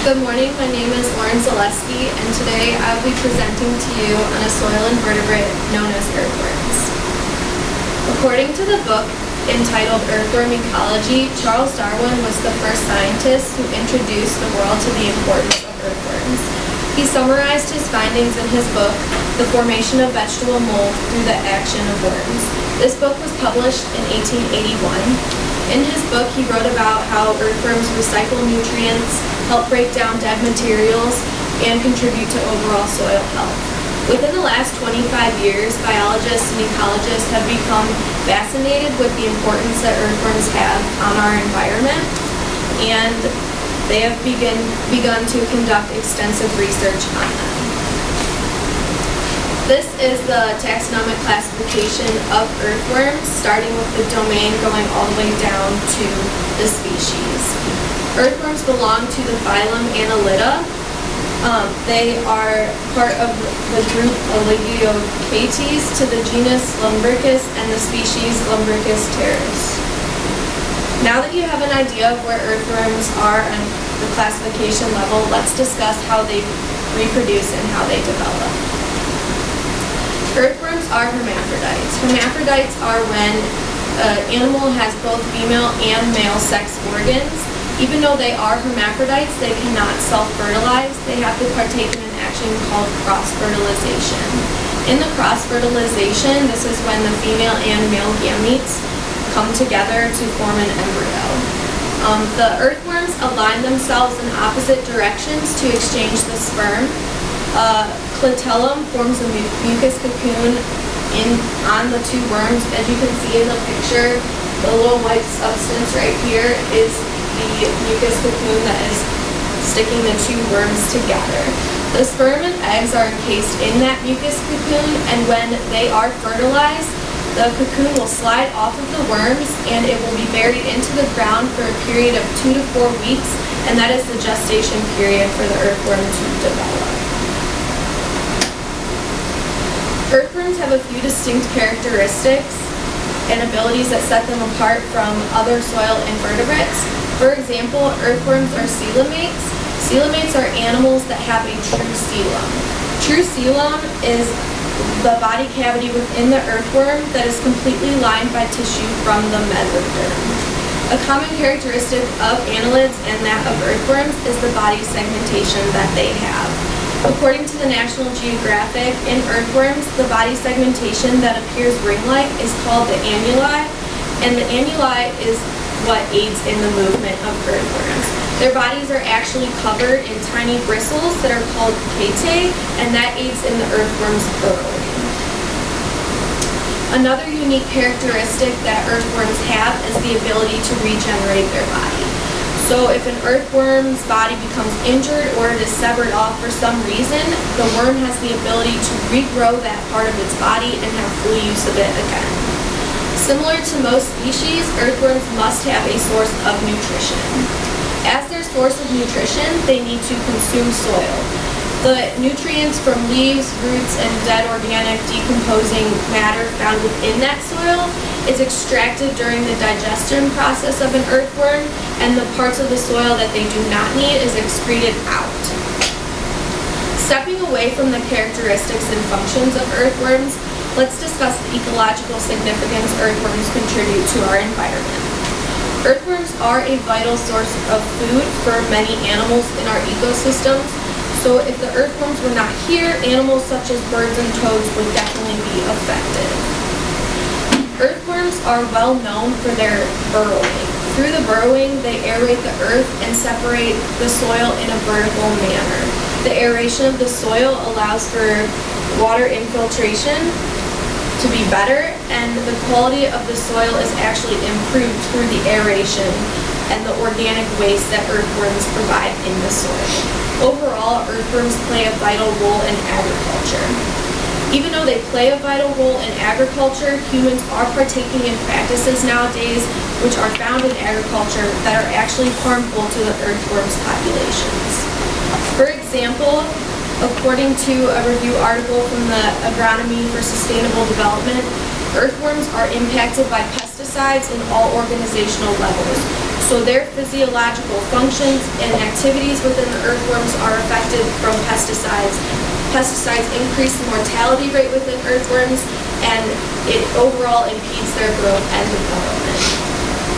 Good morning, my name is Zaleski, and today I'll be presenting to you on a soil invertebrate known as earthworms. According to the book entitled Earthworm Ecology, Charles Darwin was the first scientist who introduced the world to the importance of earthworms. He summarized his findings in his book, The Formation of Vegetable Mold Through the Action of Worms. This book was published in 1881. In his book, he wrote about how earthworms recycle nutrients, help break down dead materials, and contribute to overall soil health. Within the last 25 years, biologists and ecologists have become fascinated with the importance that earthworms have on our environment, and they have begun to conduct extensive research on them. This is the taxonomic classification of earthworms, starting with the domain going all the way down to the species. Earthworms belong to the phylum Annelida. They are part of the group Oligocrates to the genus Lumbricus and the species Lumbricus terris. Now that you have an idea of where earthworms are on the classification level, let's discuss how they reproduce and how they develop. Earthworms are hermaphrodites. Hermaphrodites are when an animal has both female and male sex organs. Even though they are hermaphrodites, they cannot self-fertilize. They have to partake in an action called cross-fertilization. In the cross-fertilization, this is when the female and male gametes come together to form an embryo. The earthworms align themselves in opposite directions to exchange the sperm. Clitellum forms a mucus cocoon on the two worms. As you can see in the picture, the little white substance right here is the mucus cocoon that is sticking the two worms together. The sperm and eggs are encased in that mucus cocoon, and when they are fertilized, the cocoon will slide off of the worms and it will be buried into the ground for a period of 2 to 4 weeks, and that is the gestation period for the earthworm to develop. Earthworms have a few distinct characteristics and abilities that set them apart from other soil invertebrates. For example, earthworms are coelomates. Coelomates are animals that have a true coelom. True coelom is the body cavity within the earthworm that is completely lined by tissue from the mesoderm. A common characteristic of annelids and that of earthworms is the body segmentation that they have. According to the National Geographic, in earthworms, the body segmentation that appears ring-like is called the annuli, and the annuli is what aids in the movement of earthworms. Their bodies are actually covered in tiny bristles that are called chaetae, and that aids in the earthworm's burrowing. Another unique characteristic that earthworms have is the ability to regenerate their body. So if an earthworm's body becomes injured or it is severed off for some reason, the worm has the ability to regrow that part of its body and have full use of it again. Similar to most species, earthworms must have a source of nutrition. As their source of nutrition, they need to consume soil. The nutrients from leaves, roots, and dead organic decomposing matter found within that soil is extracted during the digestion process of an earthworm, and the parts of the soil that they do not need is excreted out. Stepping away from the characteristics and functions of earthworms, let's discuss the ecological significance earthworms contribute to our environment. Earthworms are a vital source of food for many animals in our ecosystems. So if the earthworms were not here, animals such as birds and toads would definitely be affected. Earthworms are well known for their burrowing. Through the burrowing, they aerate the earth and separate the soil in a vertical manner. The aeration of the soil allows for water infiltration to be better, and the quality of the soil is actually improved through the aeration and the organic waste that earthworms provide in the soil. Overall, earthworms play a vital role in agriculture. Even though they play a vital role in agriculture, humans are partaking in practices nowadays which are found in agriculture that are actually harmful to the earthworms' populations. For example, according to a review article from the Agronomy for Sustainable Development, earthworms are impacted by pesticides in all organizational levels. So their physiological functions and activities within the earthworms are affected from pesticides. Pesticides increase the mortality rate within earthworms, and it overall impedes their growth and development.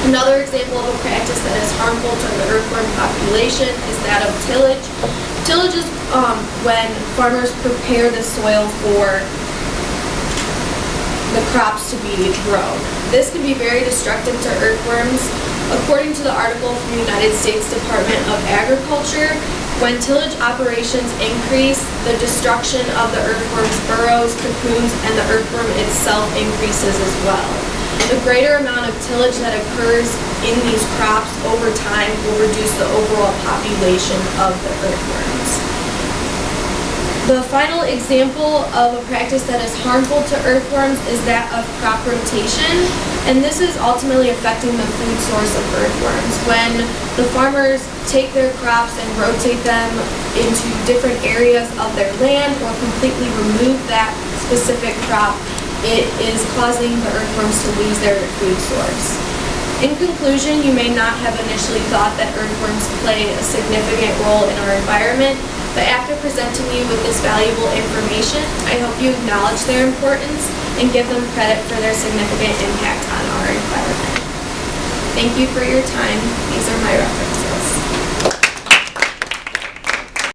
Another example of a practice that is harmful to the earthworm population is that of tillage. Tillage is when farmers prepare the soil for the crops to be grown. This can be very destructive to earthworms. According to the article from the United States Department of Agriculture, when tillage operations increase, the destruction of the earthworm's burrows, cocoons, and the earthworm itself increases as well. The greater amount of tillage that occurs in these crops over time will reduce the overall population of the earthworms. The final example of a practice that is harmful to earthworms is that of crop rotation, and this is ultimately affecting the food source of earthworms. When the farmers take their crops and rotate them into different areas of their land or completely remove that specific crop, it is causing the earthworms to lose their food source. In conclusion, you may not have initially thought that earthworms play a significant role in our environment, but after presenting you with this valuable information, I hope you acknowledge their importance and give them credit for their significant impact on our environment. Thank you for your time. These are my references.